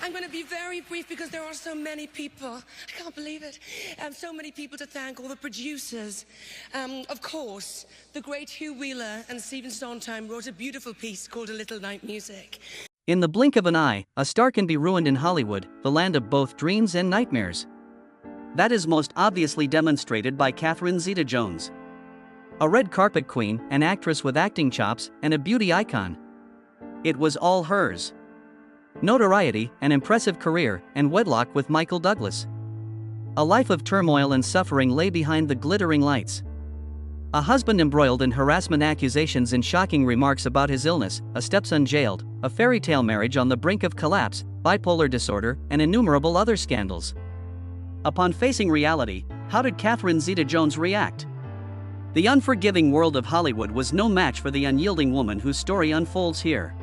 I'm going to be very brief because there are so many people. I can't believe it. So many people to thank, all the producers. Of course, the great Hugh Wheeler and Stephen Sondheim wrote a beautiful piece called A Little Night Music. In the blink of an eye, a star can be ruined in Hollywood, the land of both dreams and nightmares. That is most obviously demonstrated by Catherine Zeta-Jones. A red carpet queen, an actress with acting chops, and a beauty icon. It was all hers. Notoriety, an impressive career, and wedlock with Michael Douglas. A life of turmoil and suffering lay behind the glittering lights. A husband embroiled in harassment accusations and shocking remarks about his illness, a stepson jailed, a fairy tale marriage on the brink of collapse, bipolar disorder, and innumerable other scandals. Upon facing reality, how did Catherine Zeta-Jones react? The unforgiving world of Hollywood was no match for the unyielding woman whose story unfolds here.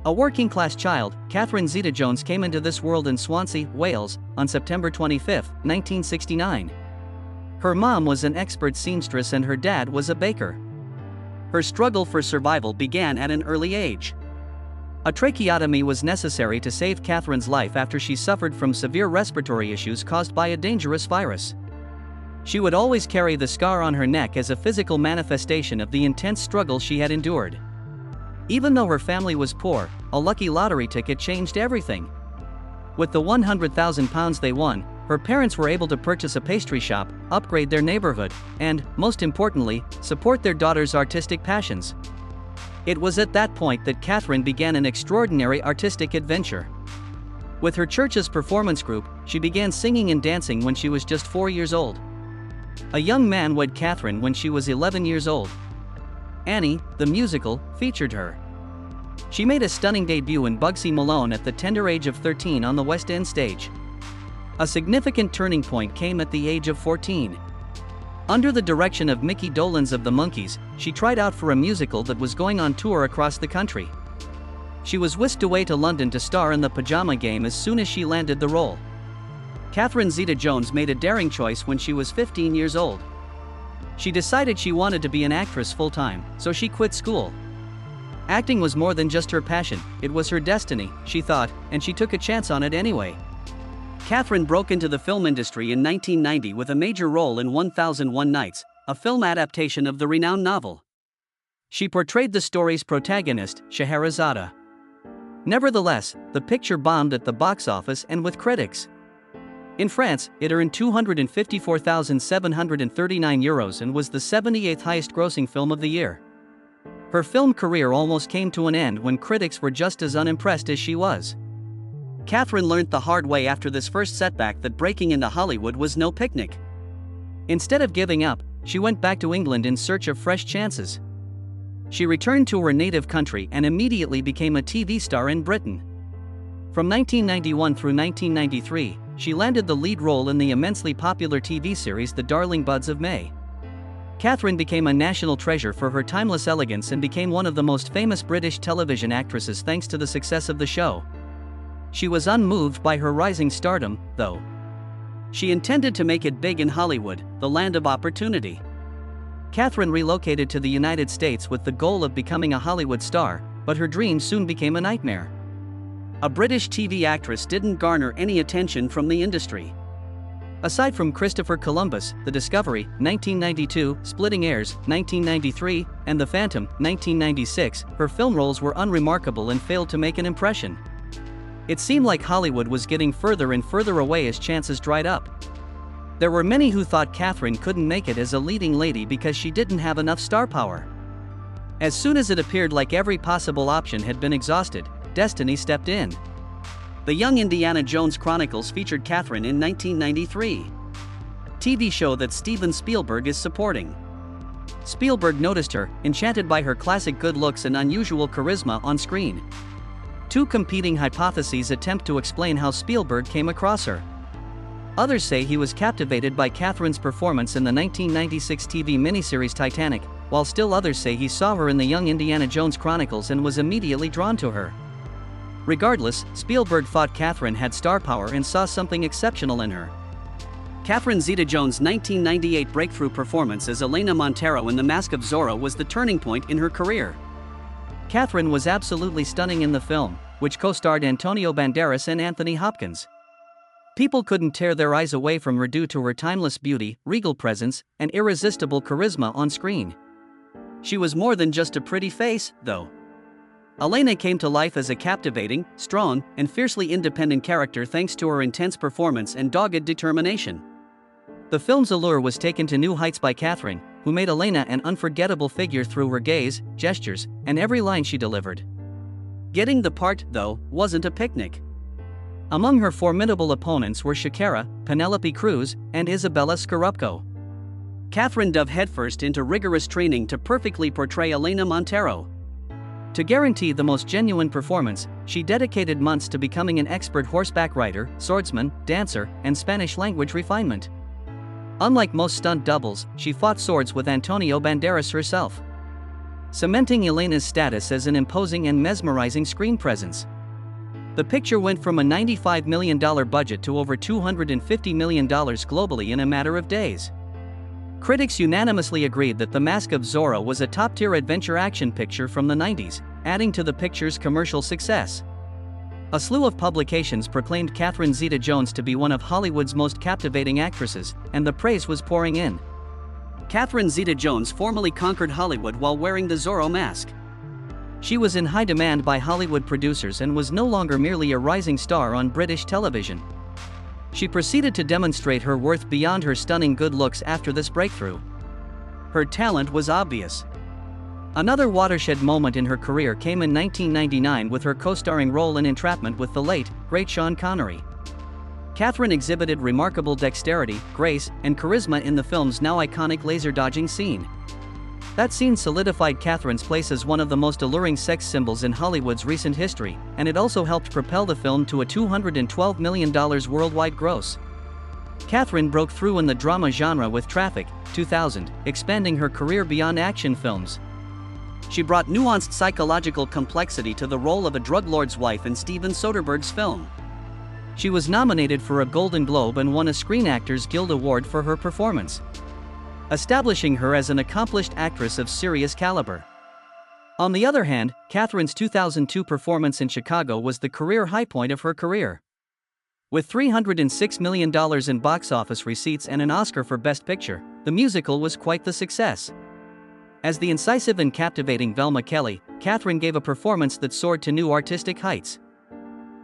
A working-class child, Catherine Zeta-Jones came into this world in Swansea, Wales, on September 25, 1969. Her mom was an expert seamstress and her dad was a baker. Her struggle for survival began at an early age. A tracheotomy was necessary to save Catherine's life after she suffered from severe respiratory issues caused by a dangerous virus. She would always carry the scar on her neck as a physical manifestation of the intense struggle she had endured. Even though her family was poor, a lucky lottery ticket changed everything. With the £100,000 they won, her parents were able to purchase a pastry shop, upgrade their neighborhood, and, most importantly, support their daughter's artistic passions. It was at that point that Catherine began an extraordinary artistic adventure. With her church's performance group, she began singing and dancing when she was just 4 years old. A young man wed Catherine when she was 11 years old. Annie, the musical, featured her. She made a stunning debut in Bugsy Malone at the tender age of 13 on the West End stage. A significant turning point came at the age of 14. Under the direction of Mickey Dolenz of the Monkees, she tried out for a musical that was going on tour across the country. She was whisked away to London to star in The Pajama Game as soon as she landed the role. Catherine Zeta-Jones made a daring choice when she was 15 years old. She decided she wanted to be an actress full-time, so she quit school. Acting was more than just her passion, it was her destiny, she thought, and she took a chance on it anyway. Catherine broke into the film industry in 1990 with a major role in 1001 Nights, a film adaptation of the renowned novel. She portrayed the story's protagonist, Scheherazade. Nevertheless, the picture bombed at the box office and with critics. In France, it earned €254,739 and was the 78th highest-grossing film of the year. Her film career almost came to an end when critics were just as unimpressed as she was. Catherine learned the hard way after this first setback that breaking into Hollywood was no picnic. Instead of giving up, she went back to England in search of fresh chances. She returned to her native country and immediately became a TV star in Britain. From 1991 through 1993, she landed the lead role in the immensely popular TV series The Darling Buds of May. Catherine became a national treasure for her timeless elegance and became one of the most famous British television actresses thanks to the success of the show. She was unmoved by her rising stardom, though. She intended to make it big in Hollywood, the land of opportunity. Catherine relocated to the United States with the goal of becoming a Hollywood star, but her dream soon became a nightmare. A British TV actress didn't garner any attention from the industry. Aside from Christopher Columbus, The Discovery, 1992, Splitting Heirs, 1993, and The Phantom, 1996, her film roles were unremarkable and failed to make an impression. It seemed like Hollywood was getting further and further away as chances dried up. There were many who thought Catherine couldn't make it as a leading lady because she didn't have enough star power. As soon as it appeared like every possible option had been exhausted, destiny stepped in. The Young Indiana Jones Chronicles featured Catherine in 1993. TV show that Steven Spielberg is supporting. Spielberg noticed her, enchanted by her classic good looks and unusual charisma on screen. Two competing hypotheses attempt to explain how Spielberg came across her. Others say he was captivated by Catherine's performance in the 1996 TV miniseries Titanic, while still others say he saw her in the Young Indiana Jones Chronicles and was immediately drawn to her. Regardless, Spielberg thought Catherine had star power and saw something exceptional in her. Catherine Zeta-Jones' 1998 breakthrough performance as Elena Montero in The Mask of Zorro was the turning point in her career. Catherine was absolutely stunning in the film, which co-starred Antonio Banderas and Anthony Hopkins. People couldn't tear their eyes away from her due to her timeless beauty, regal presence, and irresistible charisma on screen. She was more than just a pretty face, though. Elena came to life as a captivating, strong, and fiercely independent character thanks to her intense performance and dogged determination. The film's allure was taken to new heights by Catherine, who made Elena an unforgettable figure through her gaze, gestures, and every line she delivered. Getting the part, though, wasn't a picnic. Among her formidable opponents were Shakira, Penelope Cruz, and Isabella Scorupco. Catherine dove headfirst into rigorous training to perfectly portray Elena Montero. To guarantee the most genuine performance, she dedicated months to becoming an expert horseback rider, swordsman, dancer, and Spanish-language refinement. Unlike most stunt doubles, she fought swords with Antonio Banderas herself, cementing Elena's status as an imposing and mesmerizing screen presence. The picture went from a $95 million budget to over $250 million globally in a matter of days. Critics unanimously agreed that The Mask of Zorro was a top-tier adventure action picture from the 90s, adding to the picture's commercial success. A slew of publications proclaimed Catherine Zeta-Jones to be one of Hollywood's most captivating actresses, and the praise was pouring in. Catherine Zeta-Jones formally conquered Hollywood while wearing the Zorro mask. She was in high demand by Hollywood producers and was no longer merely a rising star on British television. She proceeded to demonstrate her worth beyond her stunning good looks after this breakthrough. Her talent was obvious. Another watershed moment in her career came in 1999 with her co-starring role in Entrapment with the late, great Sean Connery. Catherine exhibited remarkable dexterity, grace, and charisma in the film's now iconic laser-dodging scene. That scene solidified Catherine's place as one of the most alluring sex symbols in Hollywood's recent history, and it also helped propel the film to a $212 million worldwide gross. Catherine broke through in the drama genre with Traffic, 2000, expanding her career beyond action films. She brought nuanced psychological complexity to the role of a drug lord's wife in Steven Soderbergh's film. She was nominated for a Golden Globe and won a Screen Actors Guild Award for her performance, establishing her as an accomplished actress of serious caliber. On the other hand, Catherine's 2002 performance in Chicago was the career high point of her career. With $306 million in box office receipts and an Oscar for Best Picture, the musical was quite the success. As the incisive and captivating Velma Kelly, Catherine gave a performance that soared to new artistic heights.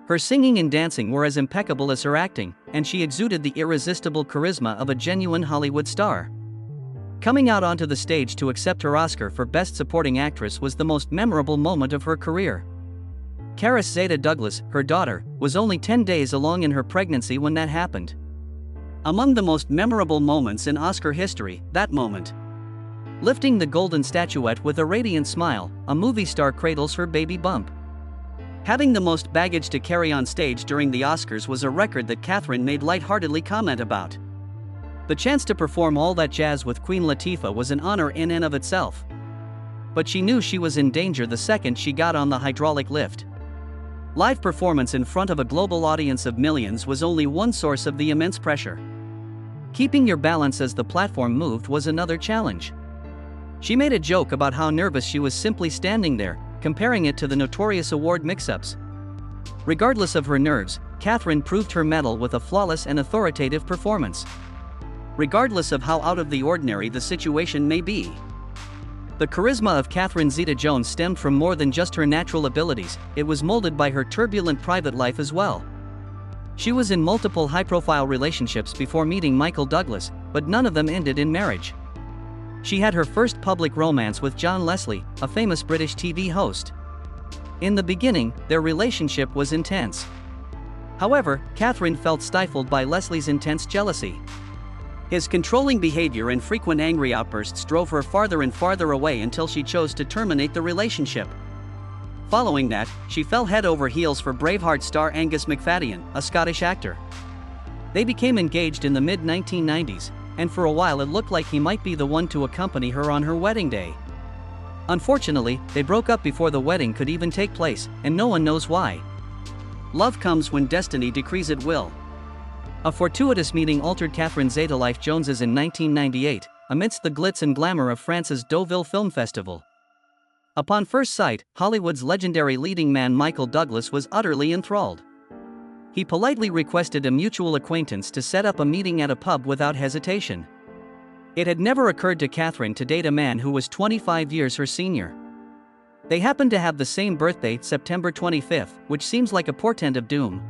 Her singing and dancing were as impeccable as her acting, and she exuded the irresistible charisma of a genuine Hollywood star. Coming out onto the stage to accept her Oscar for Best Supporting Actress was the most memorable moment of her career. Catherine Zeta-Jones, her daughter, was only 10 days along in her pregnancy when that happened. Among the most memorable moments in Oscar history, that moment. Lifting the golden statuette with a radiant smile, a movie star cradles her baby bump. Having the most baggage to carry on stage during the Oscars was a record that Catherine made lightheartedly comment about. The chance to perform all that jazz with Queen Latifah was an honor in and of itself. But she knew she was in danger the second she got on the hydraulic lift. Live performance in front of a global audience of millions was only one source of the immense pressure. Keeping your balance as the platform moved was another challenge. She made a joke about how nervous she was simply standing there, comparing it to the notorious award mix-ups. Regardless of her nerves, Catherine proved her mettle with a flawless and authoritative performance. Regardless of how out of the ordinary the situation may be. The charisma of Catherine Zeta-Jones stemmed from more than just her natural abilities, it was molded by her turbulent private life as well. She was in multiple high-profile relationships before meeting Michael Douglas, but none of them ended in marriage. She had her first public romance with John Leslie, a famous British TV host. In the beginning, their relationship was intense. However, Catherine felt stifled by Leslie's intense jealousy. His controlling behavior and frequent angry outbursts drove her farther and farther away until she chose to terminate the relationship. Following that, she fell head over heels for Braveheart star Angus MacFadyen, a Scottish actor. They became engaged in the mid-1990s, and for a while it looked like he might be the one to accompany her on her wedding day. Unfortunately, they broke up before the wedding could even take place, and no one knows why. Love comes when destiny decrees it will. A fortuitous meeting altered Catherine Zeta-Jones's in 1998, amidst the glitz and glamour of France's Deauville Film Festival. Upon first sight, Hollywood's legendary leading man Michael Douglas was utterly enthralled. He politely requested a mutual acquaintance to set up a meeting at a pub without hesitation. It had never occurred to Catherine to date a man who was 25 years her senior. They happened to have the same birthday, September 25, which seems like a portent of doom.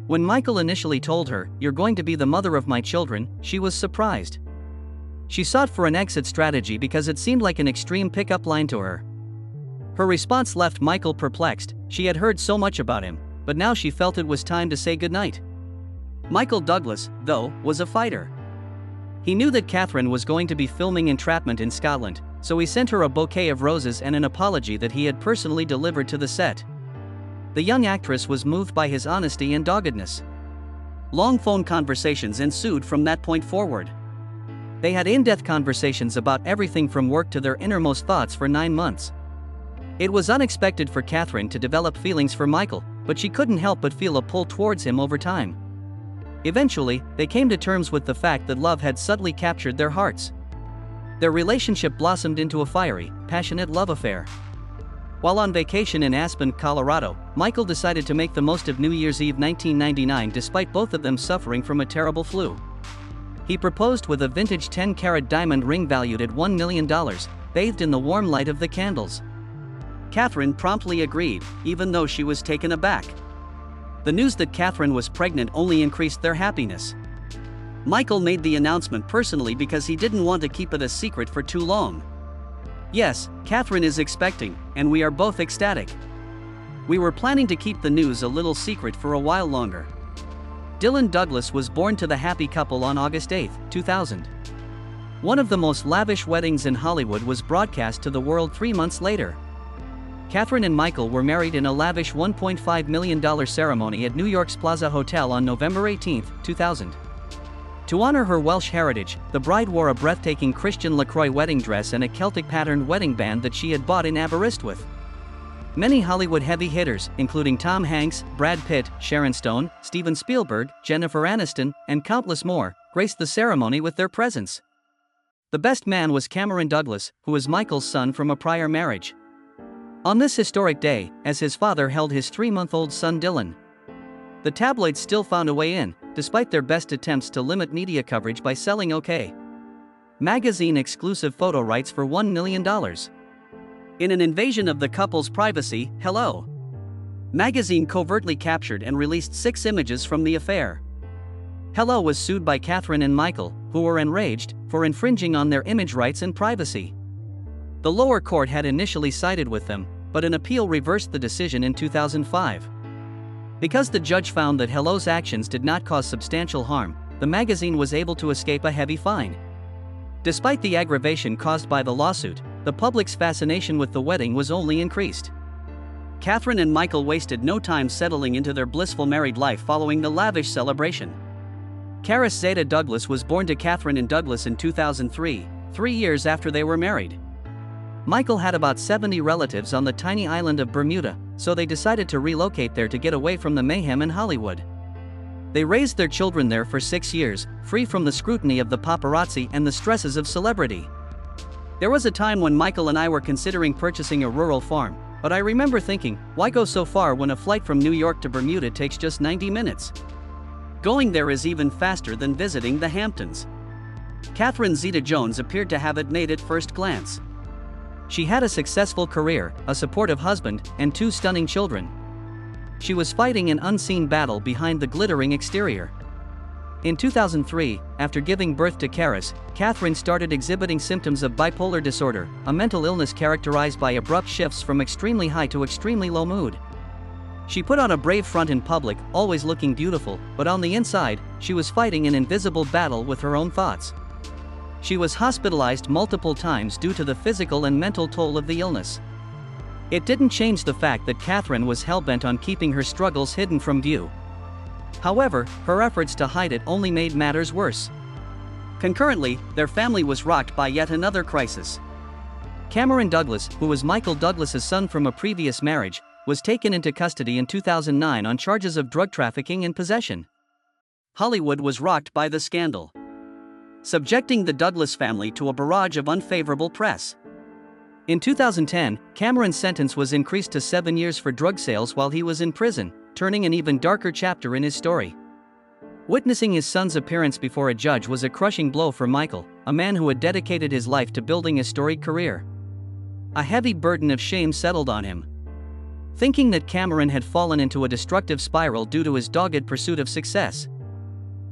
When Michael initially told her, "You're going to be the mother of my children," she was surprised. She sought for an exit strategy because it seemed like an extreme pickup line to her. Her response left Michael perplexed. She had heard so much about him, but now she felt it was time to say goodnight. Michael Douglas, though, was a fighter. He knew that Catherine was going to be filming Entrapment in Scotland, so he sent her a bouquet of roses and an apology that he had personally delivered to the set. The young actress was moved by his honesty and doggedness. Long phone conversations ensued from that point forward. They had in-depth conversations about everything from work to their innermost thoughts for 9 months. It was unexpected for Catherine to develop feelings for Michael, but she couldn't help but feel a pull towards him over time. Eventually, they came to terms with the fact that love had subtly captured their hearts. Their relationship blossomed into a fiery, passionate love affair. While on vacation in Aspen, Colorado, Michael decided to make the most of New Year's Eve 1999 despite both of them suffering from a terrible flu. He proposed with a vintage 10-carat diamond ring valued at $1 million, bathed in the warm light of the candles. Catherine promptly agreed, even though she was taken aback. The news that Catherine was pregnant only increased their happiness. Michael made the announcement personally because he didn't want to keep it a secret for too long. "Yes, Catherine is expecting, and we are both ecstatic. We were planning to keep the news a little secret for a while longer." Dylan Douglas was born to the happy couple on August 8, 2000. One of the most lavish weddings in Hollywood was broadcast to the world 3 months later. Catherine and Michael were married in a lavish $1.5 million ceremony at New York's Plaza Hotel on November 18, 2000. To honor her Welsh heritage, the bride wore a breathtaking Christian LaCroix wedding dress and a Celtic-patterned wedding band that she had bought in Aberystwyth. Many Hollywood heavy hitters, including Tom Hanks, Brad Pitt, Sharon Stone, Steven Spielberg, Jennifer Aniston, and countless more, graced the ceremony with their presence. The best man was Cameron Douglas, who was Michael's son from a prior marriage. On this historic day, as his father held his 3-month-old son Dylan, the tabloids still found a way in, despite their best attempts to limit media coverage by selling OK! Magazine exclusive photo rights for $1 million. In an invasion of the couple's privacy, Hello! Magazine covertly captured and released 6 images from the affair. Hello was sued by Catherine and Michael, who were enraged, for infringing on their image rights and privacy. The lower court had initially sided with them, but an appeal reversed the decision in 2005. Because the judge found that Hello's actions did not cause substantial harm, the magazine was able to escape a heavy fine. Despite the aggravation caused by the lawsuit, the public's fascination with the wedding was only increased. Catherine and Michael wasted no time settling into their blissful married life following the lavish celebration. Catherine Zeta-Jones was born to Catherine and Douglas in 2003, 3 years after they were married. Michael had about 70 relatives on the tiny island of Bermuda, so they decided to relocate there to get away from the mayhem in Hollywood. They raised their children there for 6 years, free from the scrutiny of the paparazzi and the stresses of celebrity. There was a time when Michael and I were considering purchasing a rural farm, but I remember thinking, why go so far when a flight from New York to Bermuda takes just 90 minutes? Going there is even faster than visiting the Hamptons. Catherine Zeta-Jones appeared to have it made at first glance. She had a successful career, a supportive husband, and 2 stunning children. She was fighting an unseen battle behind the glittering exterior. In 2003, after giving birth to Karis, Catherine started exhibiting symptoms of bipolar disorder, a mental illness characterized by abrupt shifts from extremely high to extremely low mood. She put on a brave front in public, always looking beautiful, but on the inside, she was fighting an invisible battle with her own thoughts. She was hospitalized multiple times due to the physical and mental toll of the illness. It didn't change the fact that Catherine was hell-bent on keeping her struggles hidden from view. However, her efforts to hide it only made matters worse. Concurrently, their family was rocked by yet another crisis. Cameron Douglas, who was Michael Douglas's son from a previous marriage, was taken into custody in 2009 on charges of drug trafficking and possession. Hollywood was rocked by the scandal, subjecting the Douglas family to a barrage of unfavorable press. In 2010, Cameron's sentence was increased to 7 years for drug sales while he was in prison, turning an even darker chapter in his story. Witnessing his son's appearance before a judge was a crushing blow for Michael, a man who had dedicated his life to building a storied career. A heavy burden of shame settled on him. Thinking that Cameron had fallen into a destructive spiral due to his dogged pursuit of success,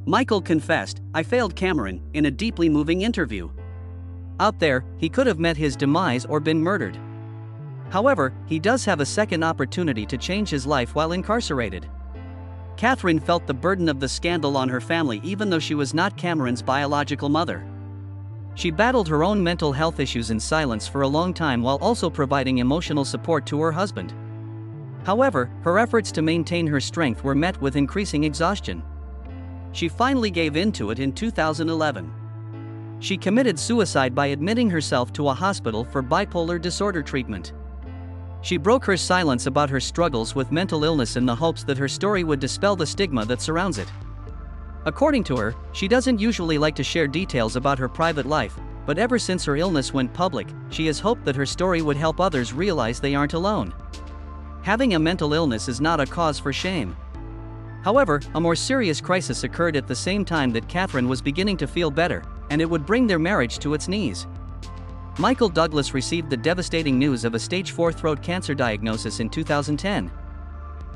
Michael confessed, "I failed Cameron," in a deeply moving interview. Out there, he could have met his demise or been murdered. However, he does have a second opportunity to change his life while incarcerated. Catherine felt the burden of the scandal on her family even though she was not Cameron's biological mother. She battled her own mental health issues in silence for a long time while also providing emotional support to her husband. However, her efforts to maintain her strength were met with increasing exhaustion. She finally gave in to it in 2011. She committed suicide by admitting herself to a hospital for bipolar disorder treatment. She broke her silence about her struggles with mental illness in the hopes that her story would dispel the stigma that surrounds it. According to her, she doesn't usually like to share details about her private life, but ever since her illness went public, she has hoped that her story would help others realize they aren't alone. Having a mental illness is not a cause for shame. However, a more serious crisis occurred at the same time that Catherine was beginning to feel better, and it would bring their marriage to its knees. Michael Douglas received the devastating news of a stage 4 throat cancer diagnosis in 2010.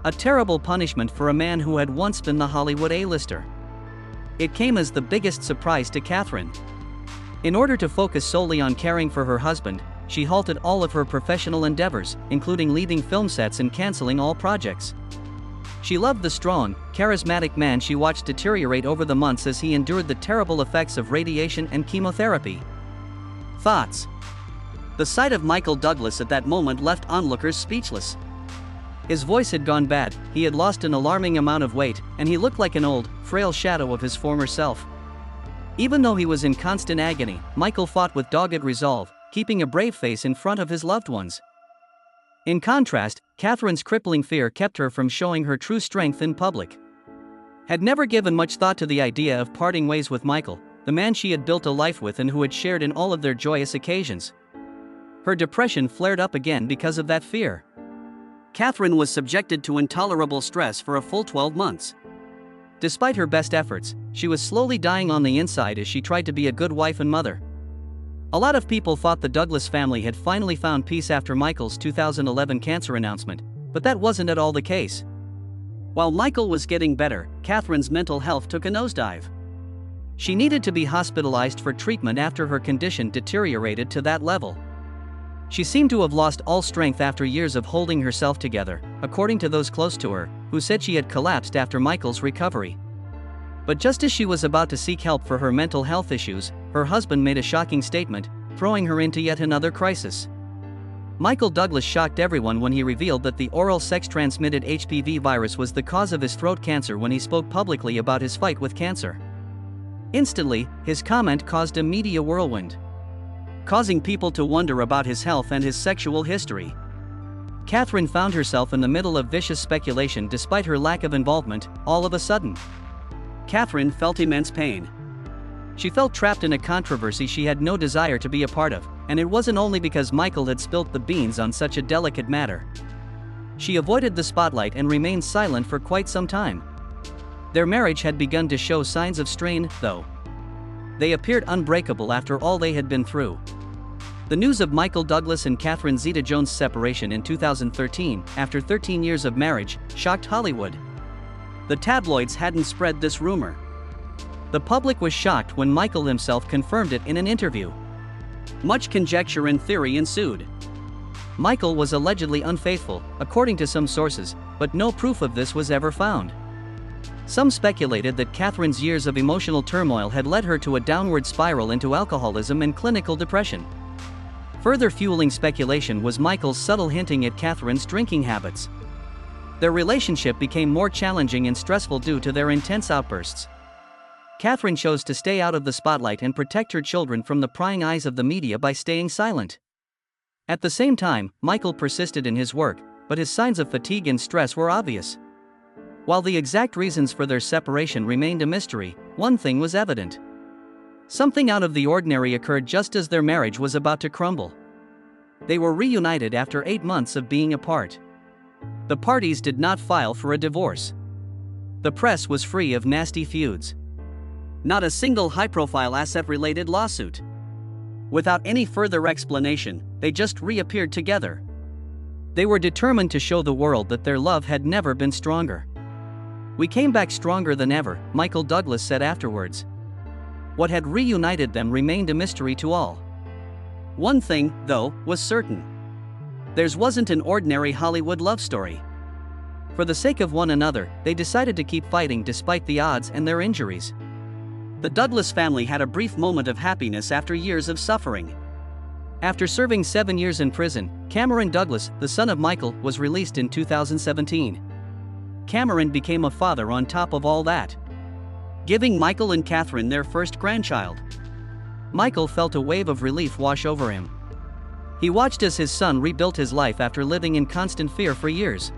A terrible punishment for a man who had once been the Hollywood A-lister. It came as the biggest surprise to Catherine. In order to focus solely on caring for her husband, she halted all of her professional endeavors, including leaving film sets and canceling all projects. She loved the strong, charismatic man she watched deteriorate over the months as he endured the terrible effects of radiation and chemotherapy. Thoughts. The sight of Michael Douglas at that moment left onlookers speechless. His voice had gone bad, he had lost an alarming amount of weight, and he looked like an old, frail shadow of his former self. Even though he was in constant agony, Michael fought with dogged resolve, keeping a brave face in front of his loved ones. In contrast, Catherine's crippling fear kept her from showing her true strength in public. Had never given much thought to the idea of parting ways with Michael, the man she had built a life with and who had shared in all of their joyous occasions. Her depression flared up again because of that fear. Catherine was subjected to intolerable stress for a full 12 months. Despite her best efforts, she was slowly dying on the inside as she tried to be a good wife and mother. A lot of people thought the Douglas family had finally found peace after Michael's 2011 cancer announcement, but that wasn't at all the case. While Michael was getting better, Catherine's mental health took a nosedive. She needed to be hospitalized for treatment after her condition deteriorated to that level. She seemed to have lost all strength after years of holding herself together, according to those close to her, who said she had collapsed after Michael's recovery. But just as she was about to seek help for her mental health issues, her husband made a shocking statement, throwing her into yet another crisis. Michael Douglas shocked everyone when he revealed that the oral sex-transmitted HPV virus was the cause of his throat cancer when he spoke publicly about his fight with cancer. Instantly, his comment caused a media whirlwind, causing people to wonder about his health and his sexual history. Catherine found herself in the middle of vicious speculation despite her lack of involvement. All of a sudden, Catherine felt immense pain. She felt trapped in a controversy she had no desire to be a part of, and it wasn't only because Michael had spilt the beans on such a delicate matter. She avoided the spotlight and remained silent for quite some time. Their marriage had begun to show signs of strain, though. They appeared unbreakable after all they had been through. The news of Michael Douglas and Catherine Zeta-Jones' separation in 2013, after 13 years of marriage, shocked Hollywood. The tabloids hadn't spread this rumor. The public was shocked when Michael himself confirmed it in an interview. Much conjecture and theory ensued. Michael was allegedly unfaithful, according to some sources, but no proof of this was ever found. Some speculated that Catherine's years of emotional turmoil had led her to a downward spiral into alcoholism and clinical depression. Further fueling speculation was Michael's subtle hinting at Catherine's drinking habits. Their relationship became more challenging and stressful due to their intense outbursts. Catherine chose to stay out of the spotlight and protect her children from the prying eyes of the media by staying silent. At the same time, Michael persisted in his work, but his signs of fatigue and stress were obvious. While the exact reasons for their separation remained a mystery, one thing was evident. Something out of the ordinary occurred just as their marriage was about to crumble. They were reunited after 8 months of being apart. The parties did not file for a divorce. The press was free of nasty feuds. Not a single high-profile asset-related lawsuit. Without any further explanation, they just reappeared together. They were determined to show the world that their love had never been stronger. "We came back stronger than ever," Michael Douglas said afterwards. What had reunited them remained a mystery to all. One thing, though, was certain. Theirs wasn't an ordinary Hollywood love story. For the sake of one another, they decided to keep fighting despite the odds and their injuries. The Douglas family had a brief moment of happiness after years of suffering. After serving 7 years in prison, Cameron Douglas, the son of Michael, was released in 2017. Cameron became a father on top of all that, giving Michael and Catherine their first grandchild. Michael felt a wave of relief wash over him. He watched as his son rebuilt his life after living in constant fear for years.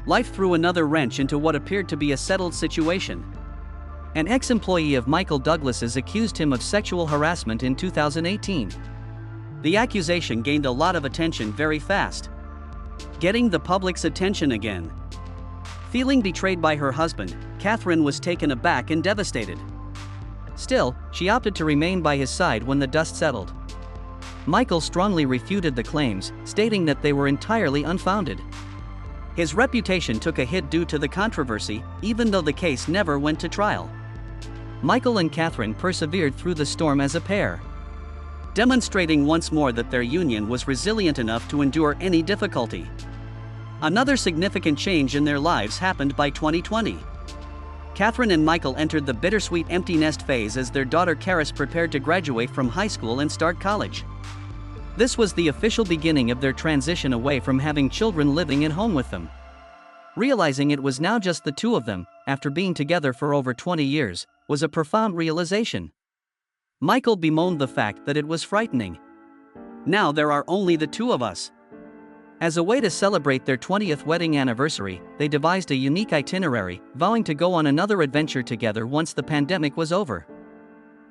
Life threw another wrench into what appeared to be a settled situation. An ex-employee of Michael Douglas's accused him of sexual harassment in 2018. The accusation gained a lot of attention very fast, getting the public's attention again. Feeling betrayed by her husband, Catherine was taken aback and devastated. Still, she opted to remain by his side when the dust settled. Michael strongly refuted the claims, stating that they were entirely unfounded. His reputation took a hit due to the controversy, even though the case never went to trial. Michael and Catherine persevered through the storm as a pair, demonstrating once more that their union was resilient enough to endure any difficulty. Another significant change in their lives happened by 2020. Catherine and Michael entered the bittersweet empty nest phase as their daughter Caris prepared to graduate from high school and start college. This was the official beginning of their transition away from having children living at home with them. Realizing it was now just the two of them, after being together for over 20 years, was a profound realization. Michael bemoaned the fact that it was frightening. "Now there are only the two of us." As a way to celebrate their 20th wedding anniversary, they devised a unique itinerary, vowing to go on another adventure together once the pandemic was over.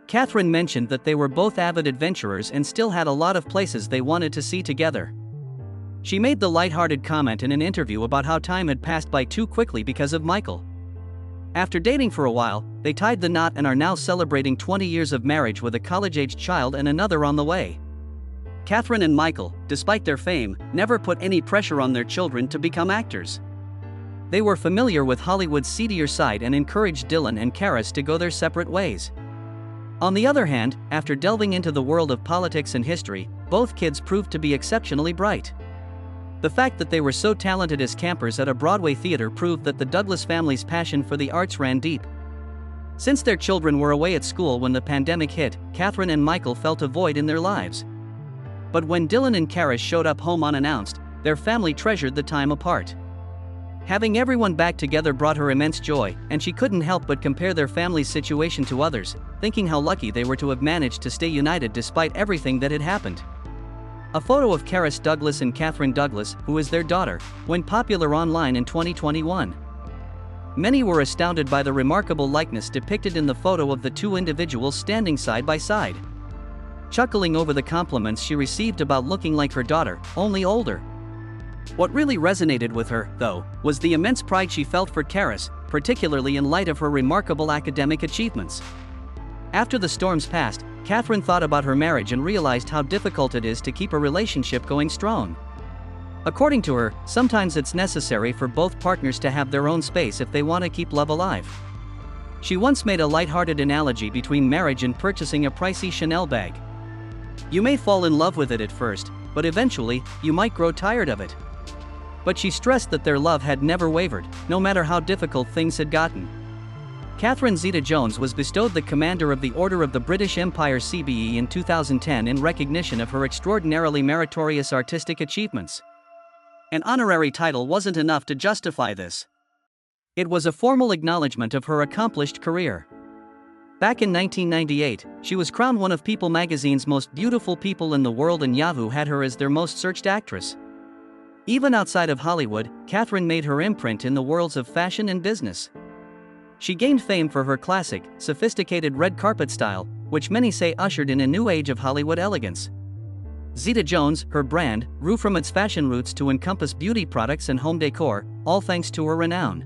Catherine mentioned that they were both avid adventurers and still had a lot of places they wanted to see together. She made the lighthearted comment in an interview about how time had passed by too quickly because of Michael. After dating for a while, they tied the knot and are now celebrating 20 years of marriage with a college-aged child and another on the way. Catherine and Michael, despite their fame, never put any pressure on their children to become actors. They were familiar with Hollywood's seedier side and encouraged Dylan and Caris to go their separate ways. On the other hand, after delving into the world of politics and history, both kids proved to be exceptionally bright. The fact that they were so talented as campers at a Broadway theater proved that the Douglas family's passion for the arts ran deep. Since their children were away at school when the pandemic hit, Catherine and Michael felt a void in their lives. But when Dylan and Caris showed up home unannounced, their family treasured the time apart. Having everyone back together brought her immense joy, and she couldn't help but compare their family's situation to others, thinking how lucky they were to have managed to stay united despite everything that had happened. A photo of Caris Douglas and Catherine Douglas, who is their daughter, went popular online in 2021. Many were astounded by the remarkable likeness depicted in the photo of the two individuals standing side by side, chuckling over the compliments she received about looking like her daughter, only older. What really resonated with her, though, was the immense pride she felt for Caris, particularly in light of her remarkable academic achievements. After the storms passed, Catherine thought about her marriage and realized how difficult it is to keep a relationship going strong. According to her, sometimes it's necessary for both partners to have their own space if they want to keep love alive. She once made a lighthearted analogy between marriage and purchasing a pricey Chanel bag. You may fall in love with it at first, but eventually, you might grow tired of it. But she stressed that their love had never wavered, no matter how difficult things had gotten. Catherine Zeta-Jones was bestowed the Commander of the Order of the British Empire (CBE) in 2010 in recognition of her extraordinarily meritorious artistic achievements. An honorary title wasn't enough to justify this. It was a formal acknowledgement of her accomplished career. Back in 1998, she was crowned one of People magazine's most beautiful people in the world, and Yahoo had her as their most searched actress. Even outside of Hollywood, Catherine made her imprint in the worlds of fashion and business. She gained fame for her classic, sophisticated red carpet style, which many say ushered in a new age of Hollywood elegance. Zeta-Jones, her brand, grew from its fashion roots to encompass beauty products and home decor, all thanks to her renown.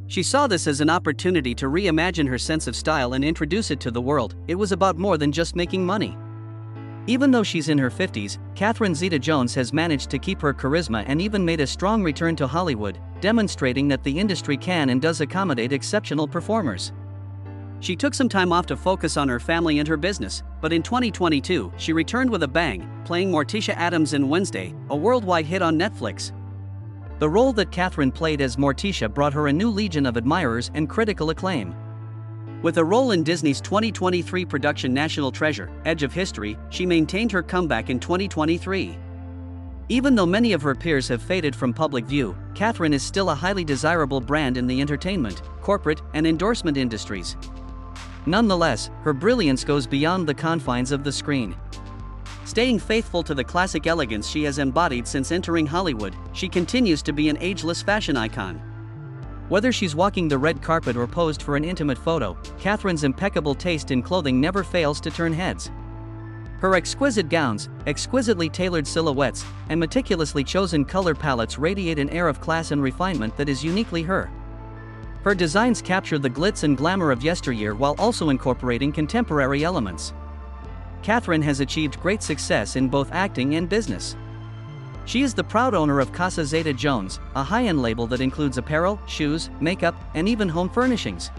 She saw this as an opportunity to reimagine her sense of style and introduce it to the world. It was about more than just making money. Even though she's in her 50s, Catherine Zeta-Jones has managed to keep her charisma and even made a strong return to Hollywood, demonstrating that the industry can and does accommodate exceptional performers. She took some time off to focus on her family and her business, but in 2022, she returned with a bang, playing Morticia Addams in Wednesday, a worldwide hit on Netflix. The role that Catherine played as Morticia brought her a new legion of admirers and critical acclaim. With a role in Disney's 2023 production National Treasure, Edge of History, she maintained her comeback in 2023. Even though many of her peers have faded from public view, Catherine is still a highly desirable brand in the entertainment, corporate, and endorsement industries. Nonetheless, her brilliance goes beyond the confines of the screen. Staying faithful to the classic elegance she has embodied since entering Hollywood, she continues to be an ageless fashion icon. Whether she's walking the red carpet or posed for an intimate photo, Catherine's impeccable taste in clothing never fails to turn heads. Her exquisite gowns, exquisitely tailored silhouettes, and meticulously chosen color palettes radiate an air of class and refinement that is uniquely her. Her designs capture the glitz and glamour of yesteryear while also incorporating contemporary elements. Catherine has achieved great success in both acting and business. She is the proud owner of Casa Zeta-Jones, a high-end label that includes apparel, shoes, makeup, and even home furnishings.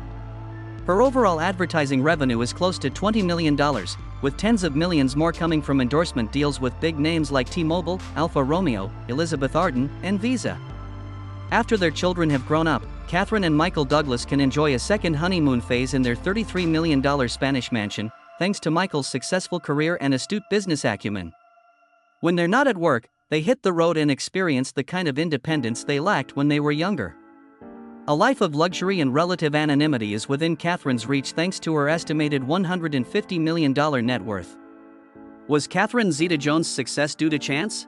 Her overall advertising revenue is close to $20 million, with tens of millions more coming from endorsement deals with big names like T-Mobile, Alfa Romeo, Elizabeth Arden, and Visa. After their children have grown up, Catherine and Michael Douglas can enjoy a second honeymoon phase in their $33 million Spanish mansion, thanks to Michael's successful career and astute business acumen. When they're not at work, they hit the road and experience the kind of independence they lacked when they were younger. A life of luxury and relative anonymity is within Catherine's reach thanks to her estimated $150 million net worth. Was Catherine Zeta-Jones' success due to chance?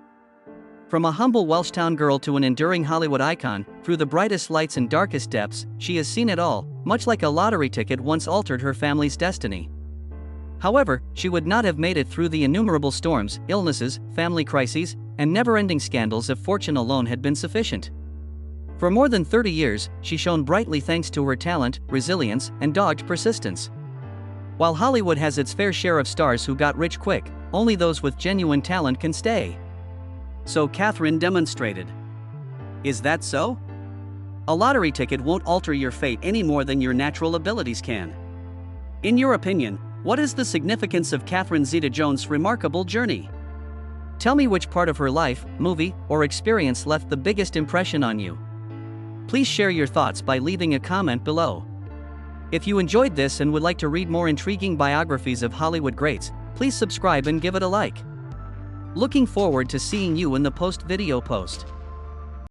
From a humble Welsh town girl to an enduring Hollywood icon, through the brightest lights and darkest depths, she has seen it all, much like a lottery ticket once altered her family's destiny. However, she would not have made it through the innumerable storms, illnesses, family crises, and never-ending scandals if fortune alone had been sufficient. For more than 30 years, she shone brightly thanks to her talent, resilience, and dogged persistence. While Hollywood has its fair share of stars who got rich quick, only those with genuine talent can stay. So Catherine demonstrated. Is that so? A lottery ticket won't alter your fate any more than your natural abilities can. In your opinion, what is the significance of Catherine Zeta-Jones' remarkable journey? Tell me which part of her life, movie, or experience left the biggest impression on you. Please share your thoughts by leaving a comment below. If you enjoyed this and would like to read more intriguing biographies of Hollywood greats, please subscribe and give it a like. Looking forward to seeing you in the video post.